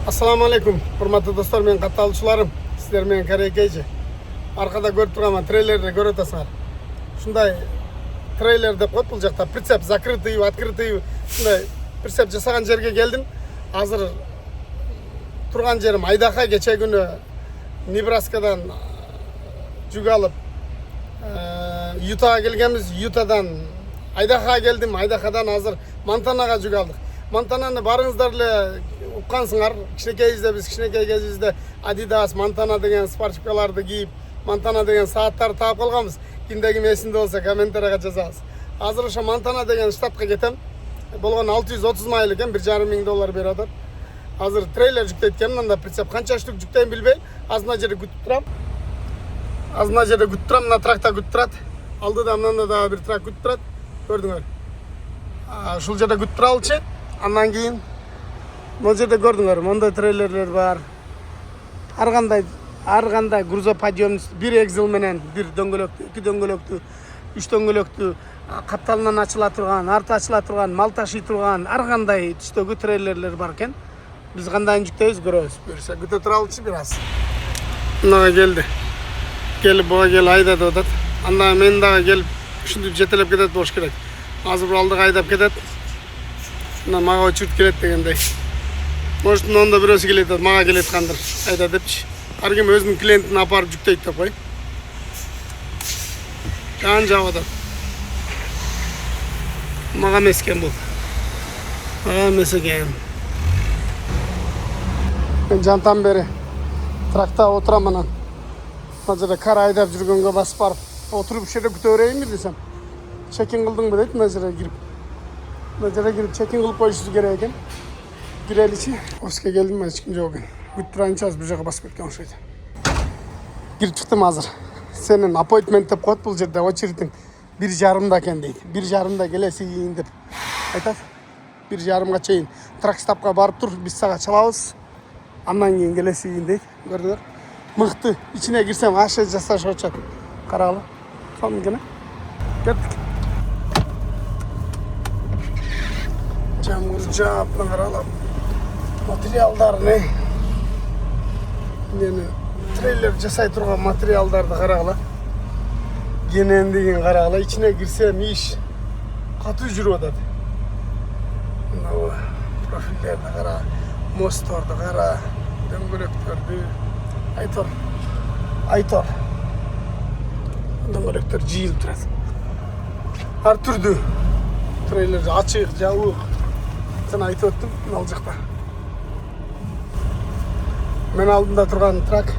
Assalamu alaikum, hurmatly dostlar, men katılışlarım. Sizler men Karakeyci. Arkada görüp turgan трейлерде көрүп атасыңар. Ушундай трейлерде коет бул жакта прицеп закрытый, открытый, ушундай прицеп жасаган жерге келдим. Азыр турган жерим Айдаха. Кече күнү Небраскадан жүк алып Ютага келгенбиз. Ютадан Айдахага келдим. Айдахадан азыр Монтанага жүк алдык. Монтананы барыңыздар эле уккансыңар. Кичинекейибизде биз кичинекей кезибизде Adidas, Montana деген спортивкаларды кийип, Montana деген сааттарды таап калганбыз. Кимде ким эсинде болсо комментарийга жазабыз. Азыр ошо Montana деген штатка кетем. Болгон 630 майл экен, $1,500 берип атат. Азыр трейлер жүктөйт экен, мында прицеп канча штук жүктөйм билбейм. Азына жерде күтүп турам. Мына тракта күтүп турат. Алдыда мында дагы бир трак күтүп турат. Көрдүңөр. Ушул жерде күтүп туралчы. Андан кийин могу жерде көрдүңөр, мондой трейлерлер бар. Ар кандай грузоподъемный бир экзел менен бир дөңгөлөктү, эки дөңгөлөктү, үч дөңгөлөктү капталынан ачыла турган, арты ачыла турган, мал ташый турган ар кандай түстөгү трейлерлер бар экен. Биз кандайын жүктөйбүз көрөбүз. Буюрса күтө туралычы бир аз. Мынага келди. Келип буга кел айдап атат. Андан мен дагы келип ушинтип жетелеп кетет болуш керек. Азыр бул алдыга айдап кетет. Мына мага очурт келет дегендей. Может, онда бирөөсү келет, мага келет кандыр айда депчи. Ар ким өзүнүн клиентин апарып жүктөйт деп кой. Жан жаап атат. Мага эмес экен бул. Мага эмес экен. Мен жантан бери тракта отурам анан. Мына жерде кар айдап жүргөнгө басып барып, отуруп ушул жерде күтө берейинби десем. Чекин кылдыңбы дейт, мына жерге кирип. Мына жерге кирип чекин кылып коюшубуз керек экен. Girelичи. Офиске келдим, эч ким жок экен. Күтүп турайынчы азыр бул жака басып кеткен окшойт. Кирип чыктым азыр. Сенин аппоинтмент деп коет бул жерде очередиң 1:30 экен дейт. 1:30 келесиң деп айтат. 1:30 чейин тракстапка барып тур, биз сага чалабыз. Андан кийин келесиң дейт. Көрдүңөр? Мыкты. Ичине кирсем аш жасаш очот. Карагыла. Сонун экен. Кеттик. Жамгыр жаапны каралам. Материалдарды, трейлер жасай турган материалдарды карагыла. Кенендигин карагыла, ичине кирсем иш катуу жүрүп атат. Мына профилдерди кара, мостторду кара, дөңгөлөктөрдү. Айтор. Дөңгөлөктөр жыйылып турат. Ар түрдүү трейлер ачык, жабык. Sen айтып өттүм, ал жакта. Мен алдында турган трак,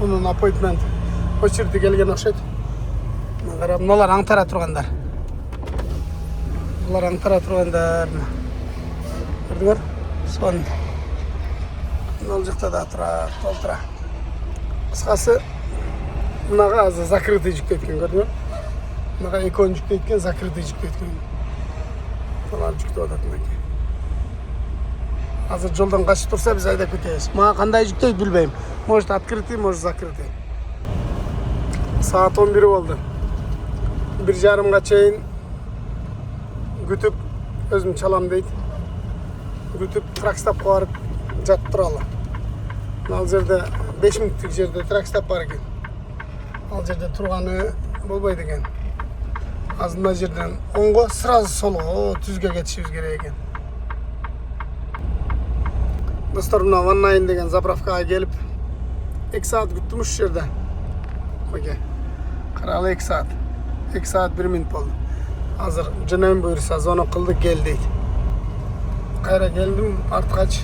унун аппоинтмент очереди келген окшойт. Мына карап, мыналар аңтара тургандар. Көрдүңөр? Сон. Ал жакта да толтура. Кыскасы, мынага азыр закрытый жүктөйт экен, көрдүңөр? Мынага экөөнү жүктөйт экен, закрытый жүктөйт экен. Алар жүктөп атат мынакей. Азыр жолдан качып турса биз айдап кетебиз. Мага кандай жүктөйт билбейм. Может открытый, может закрытый. Саат 11 болду. 1:30 чейин күтүп өзүм чалам дейт. Күтүп тракстапка барып жатып туралы. Ал жерде 5 мүнөттүк жерде тракстап бар экен. Ал жерде турганы болбойт экен. Азыр мына жерден оңго, сразу солго, түзгө кетишибиз керек экен. Достор, мына Ваннайн деген заправкага келип 2 саат күттүм ушул жерде. Мыке. Карагыла 2 саат. 2 саат 1 мүнөт болду. Азыр жөнөм буйрса звонок кылдык, кел дейт. Кайра келдим, арткач.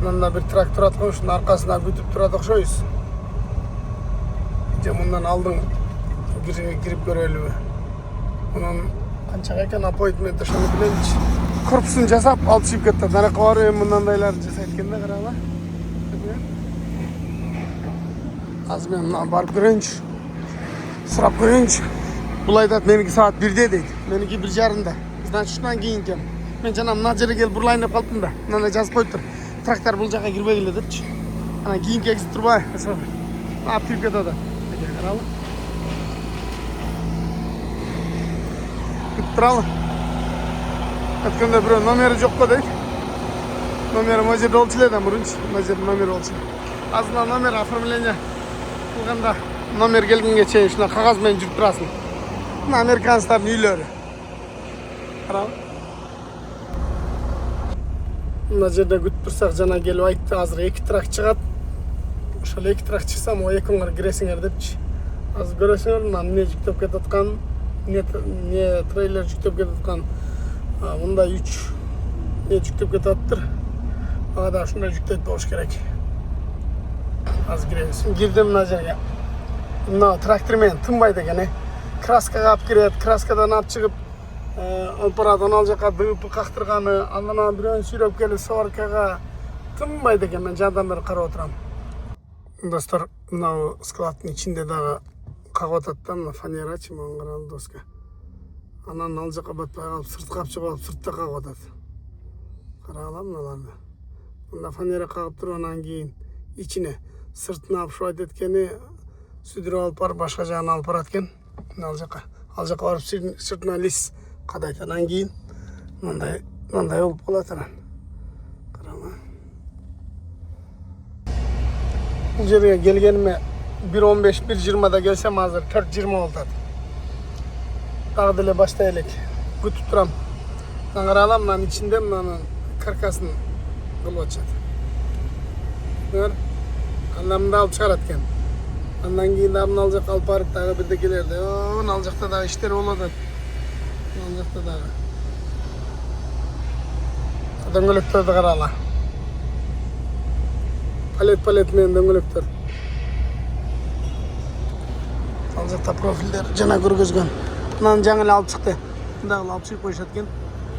Мында бир трак турат экен, ушунун аркасына күтүп турат окшойбуз. Же мындан алдың кирип көрөлүбү. Мунун канчага экен аппоинтмент ошону билемичи. Корпусын жасап алып чыгып кетти. Наракка барып мындайларды жасайт экен да, карагыла. Азыр мен мына барып көрөйүнчү. Сурап көрөйүнчү. Бул айтат, меники саат 1-де дейт. Меники 1:30. Значит, ушундан кийин кем. Мен жана мына жерге келип бурлайын деп калдым да. Мындай жазып коюптур. Трактор бул жака кирбегиле депчи. Анан кийинки экзит турбай. Алып кирип кетип атат. Карагыла. Күтүп туралы. Өткөндө бирөө номери жокко дейт. Номер мына жерде болчу эле да мурунчу. Мына жерде номер болчу. Азырына номер оформление кылганда номер келгенге чейин ушуна кагаз менен жүрүп турасың. Мына американецтардын үйлөрү. Карабы. Мына жерде күтүп турсак жана келип айтты, азыр 2 трак чыгат. Ошол 2 трак чыкса, могу экөөңөр киресиңер депчи. Азыр көрөсүңөр, мына эмне жүктөп кетип аткан, эмне трейлер жүктөп кетип аткан. Мындай 3 не жүктөп кетип атыптыр. Ага да ушундай жүктөйт болуш керек. Азыр киребиз. Кирдим мына жерге. Мына трактор менен тынбайт экен, краскага алып кирет, краскадан алып чыгып, алып барат, анал жака дыйпы кактырганы, андан бирөөнү сүйрөп келип сваркага тынбайт экен. Мен жандан бери карап отурам. Достор, мына складтын ичинде дагы кагып атат да, мына фанерачы, мага караган доска. Анан ал жака батпай калып, сыртка алып чыгып алып, сыртта кагып атат. Карагыла мыналарды. Мында фанера кагып туруп, анан кийин ичине сыртына алып эткени сүдүрүп алып барып башка жагына алып барат экен. Ал жака барып сыртына лист кадайт. Анан кийин мындай болуп калат анан. Карама. Бул жерге келгениме 1:15-1:20 келсем, азыр 4:20 болуп атат. Дагы деле баштай элек. Күтүп турам. Мына карагыла, мынанын ичинде мынанын каркасын кылып атышат. Көрүңөр. Андан мында алып чыгарат экен. Андан кийин дагы мына жака алып барып дагы бирде келерди. Мына жакта дагы иштер болуп атат. Мына жакта дагы. Дөңгөлөктөрдү карагыла. Палет менен дөңгөлөктөр. Ал жакта профилдер жана көргөзгөн. Мынаны жаңы эле алып чыкты. Мындагы алып чыгып коюшат экен.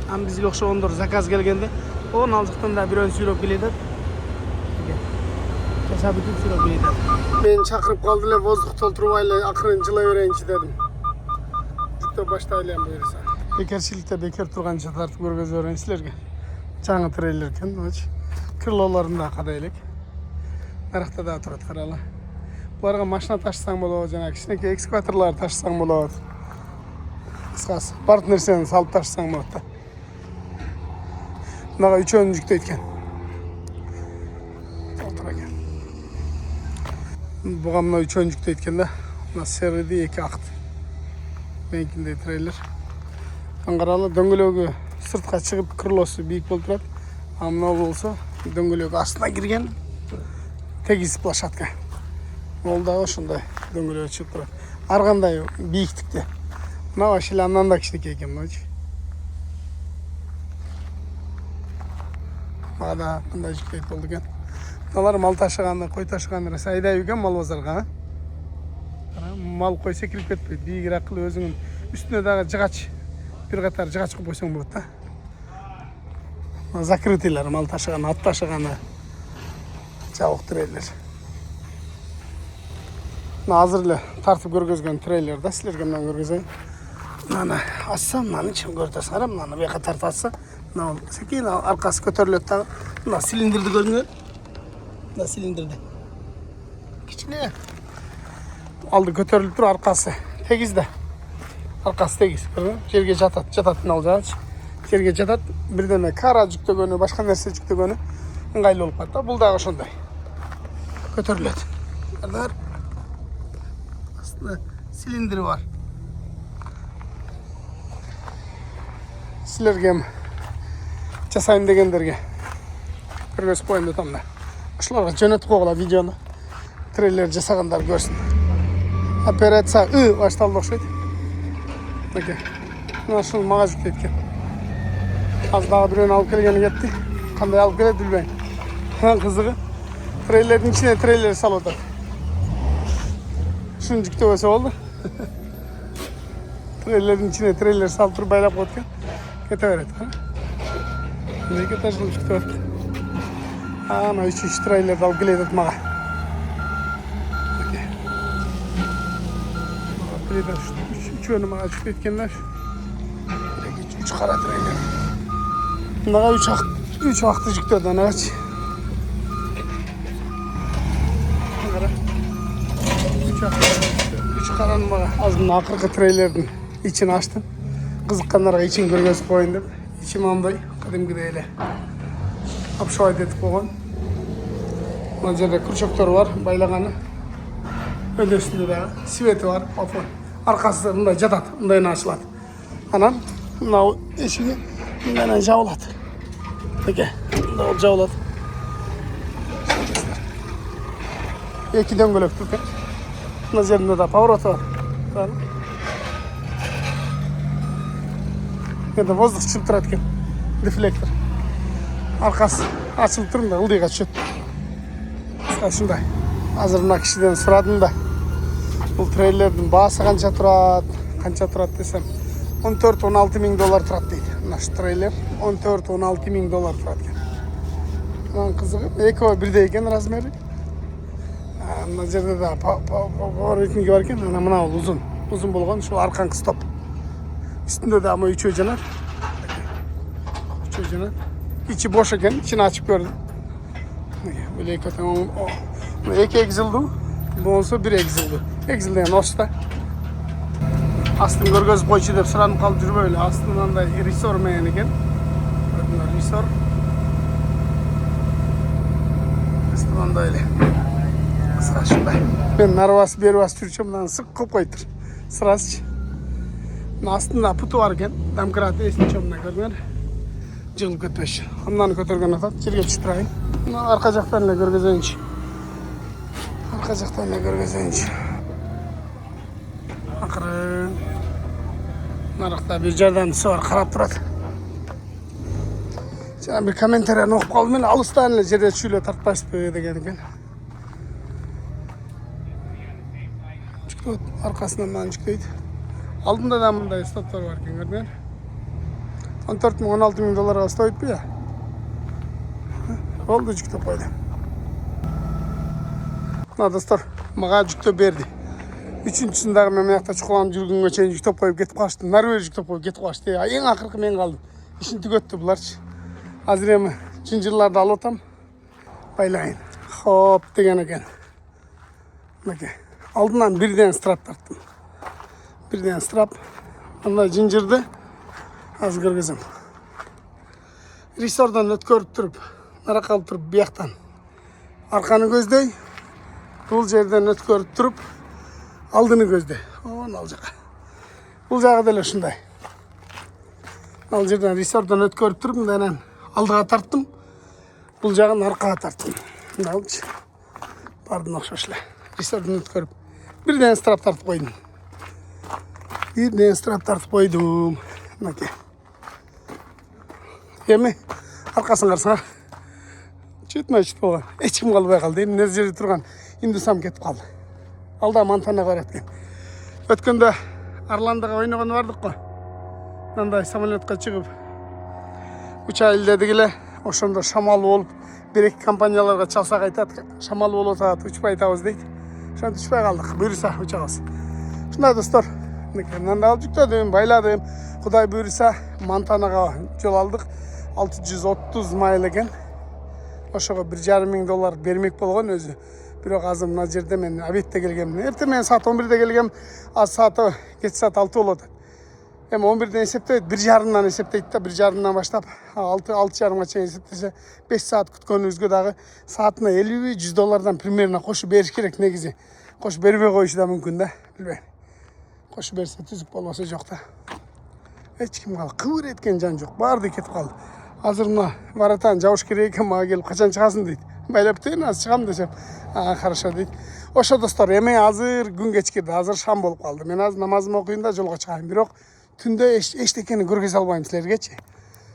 Ам бизге окшогондор заказ келгенде, ал жактан да бирөөнү сүйрөп келет. Бүтүп сүрөп келет. Мен чакырып калды эле, воздух толтурбай эле акырын жылай берейинчи дедим. Жүктөп баштайлы эми буюрса. Бекерчиликте бекер турганча тартып көргөзө берейин силерге. Жаңы трейлер экен, мыначы. Крылолорун да кадай элек. Наракта да турат, карагыла. Буларга машина ташысаң болот, жана кичинекей экскаваторлор ташысаң болот. Кыскасы, бардык нерсени салып ташысаң болот да. Мынага 3-өн жүктөйт экен. Буга мына 3-өн жүктөйт экен да. Мына сериди 2 акт. Меникиндей трейлер. Карагыла, дөңгөлөгү сыртка чыгып, крылосу бийик болуп турат. А мына болсо дөңгөлөк астына кирген. Тегиз площадка. Ол дагы ошондой дөңгөлөгү чыгып турат. Ар кандай бийиктикте. Мына вообще андан да кичинекей экен, мыначы. Мага да мындай жүктөйт болду экен. Мыналар мал ташыганы, кой ташыганы айдайбы экен мал базарга. Мал кой секирип кетпейт. Бийигирээк кылып өзүңүн үстүнө дагы жыгач, бир катар жыгач коюп койсоң болот да. Закрытыйлар, мал ташыганы, ат ташыганы. Жабык трейлер. Мына азыр эле тартып көргөзгөн трейлер да, силерге менен көргөзөйүн. Мынаны ачсам, мынаны ичин көрүп атасыңар, мынаны бияка тартып атса, мына секин аркасы көтөрүлөт дагы. Мына цилиндрди көрүңөр. Мына цилиндрди. Кичине. Алды көтөрүлүп туруп, аркасы тегиз да. Аркасы тегиз. Жерге жатат мына жагачы. Жерге жатат. Бирдеме кара жүктөгөнү, башка нерсе жүктөгөнү ыңгайлуу болуп калат да. Бул дагы ошондой. Көтөрүлөт. Караңдар. Астында цилиндри бар. Силерге жасайм дегендерге көргөзүп коеюн деп атам да. Ошолорго жөнөтүп койгула видеону. Трейлер жасагандар көрсүн. Операция башталды окшойт. Мына ушул мага жүктөйт экен. Азыр дагы бирөөнү алып келгени кетти. Кандай алып келет билбейм. Кызыгы трейлердин ичине трейлер салып атат. Ушуну жүктөбөсө болду. Трейлердин ичине трейлер салып туруп байлап коет экен. Кете берет. Эки этаждуу жүктөп атат. Ана 3 трейлерди алып келет атат мага. Үчөөнү мага жүктөйт экен да. 3 кара трейлер. Мынага 3 акты жүктөдү анагачы. Кара. 3 караны мага. Азыр мына акыркы трейлердин ичин ачтым. Кызыккандарга ичин көргөзүп коеюн деп. İçim андай, кадимгидей эле. Apşoy detip koygan. Mına жерде күрчөктөр бар, байлағаны. Өндесінде дағы светі бар, папа. Арқасы мындай жатады, мындайына ашылады. Анан мынау эшиги мындан жабылады. Мындай мындай жабылады. Эки дөңгөлөк тұр. Мына жерінде да повороты бар. Енді воздух шығып тұрады екен. Дефлектор. Арқасы ашылып тұр, мында ылдиға түседі. Қысқасындай. Азыр мына кишиден сұрадым да. Бұл трейлердің басы қанша тұрады десем. 14-16 мың доллар тұрады дейді. Наш трейлер 14-16 мың доллар тұрады екен. Мынан қызығы, екеуі бірдей екен размері. Мына жерде да поворотнигі бар екен. Мына ұзын болған, şu арқаңқы стоп. Üstünde de ama 3 öcener. 3 öcener. İçi boş eкен, içini açıp gördüm. Böyle iki egzildi. Bu olsa bir egzildi. Egzildi yani osta. Aslında görgözüp koyucu deyip sıranıp kalıp жүріп öyle. Aslında da risor meyen eken. Risor. Aslında da öyle. Sıra şunday. Ben narvası bervası Türkçemden sık kop koydur. Sırası. Астында пұты бар екен, домкрат есін чомына көрген, жығылып кетпеші. Амнаны көтерген атады, жерге түсіп тұрайын. Арқа жақтан әлі көргізейінші. Ақырын. Нарықта бір жардамдысы бар, қарап тұрады. Жаңа бір комментарияны оқып қалдым, мен алыстан әлі жерде түсілі тартпайсыз бе деген екен. Жүктейді, арқасынан маған жүктейді. Алдында да мындай стоптар бар екен, көрдіңдер. 14 мың 16 мың долларға стоит бе я? Болды жүктеп қойды. Мына достар, маған жүктеп берді. Үшіншісіндағы мен маяқта чұқыланып жүргенге чейін жүктеп қойып кетіп қашты. Норвеж жүктеп қойып кетіп қашты. Ең ақырқы мен қалдым. Ішін түгетті бұларшы. Азыр емі жынжырларды алып отам. Байлайын. Хоп деген екен. Алдынан бірден страп тарттым. Birden strap. Anda zincirdi. Az kırgızım. Risordan ötkörüp durup, nara kalıp durup bir yaktan. Arkanı gözdey. Bu yerden ötkörüp durup, aldığını gözdey. Onu alacak. Bu jağı da öyle şunday. Al yerden risordan ötkörüp durup, mendenen aldığa tarttım. Bu jağın arkağa tarttım. Ne oldu? Pardon okşaşla. Risordan ötkörüp. Birden strap tartıp koydum. Birden strap tartıp koydum. Nakil. Yemi arkasını karşısına. Çütme болған. Ешкім қалбай қалды. Мына жерде тұрған индусам кетіп қалды. Алда Монтанаға баратқан. Өткенде Орландоға ойнаған бардық қой. Мынандай самолетқа шығып уча илдедігіле, ошондо шамал болып, бір-екі компанияларға чалсақ айтады, шамал болып атады, учпай айтабыз дейді. Ошондо учпай қалдық. Бұйырса учабыз. Шундай достор. Мынандай алып жүктөдүм, байладым. Құдай бұйырса Монтанаға жол алдық. 630 майл екен. Ошоға 1,5 мың доллар бермек болған өзі. Бирок азыр мына жерде мен обедте келгем. Эртең мен саат 11-де келгем, аз сааты кеч саат 6 болот. Эми 11-ден эсептейт, 1,5-дан эсептейт да, 1,5-дан баштап 6,5-га чейин эсептесе 5 саат күткөнүбүзгө дагы саатына 50-100 доллардан примерно кошуп бериш керек негизи. Кошуп бербей коюшу да мүмкүн да, билбейм. Кошуп берсе түзүк болбосо жок да. Эч ким калды, кыбыр эткен жан жок, баарды кетип калды. Азыр мына баратан жабыш керек экен, мага келип качан чыгасың дейт. Байлап берейин, аз чыгам десем. Хорошо дейт. Ошо достор, эми азыр күн кечкирди, азыр шам болуп калды. Мен азыр намазымды окуйм да жолго чыгайын. Бирок түндө эчтекени көргөзө албайм силергечи.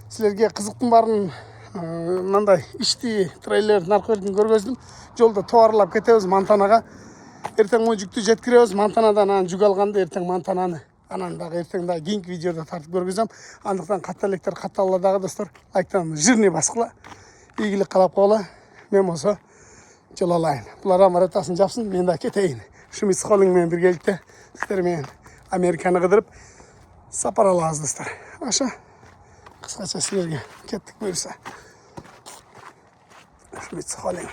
Силерге кызыктын баарын мындай ишти трейлер наркотикин көргөздүм. Жолдо товарлап кетебиз Монтанага. Эртең жүктү жеткиребиз Монтанадан, анан жүк алганда эртең Монтананы. Анан дагы эртең дагы кийинки видеодо тартып көргөзөм. Андыктан катта электер катталла дагы достор. Лайктан жирный баскыла. Ийгилик каалап койгула. Мен болсо жол алайын. Булар амаратасын жапсын, мен да кетейин. Шумиц Холлинг менен биргеликте сиздер менен Американы кыдырып сапар алабыз достор. Ошо кыскача силерге кеттик буюрса. Шумиц Холлинг.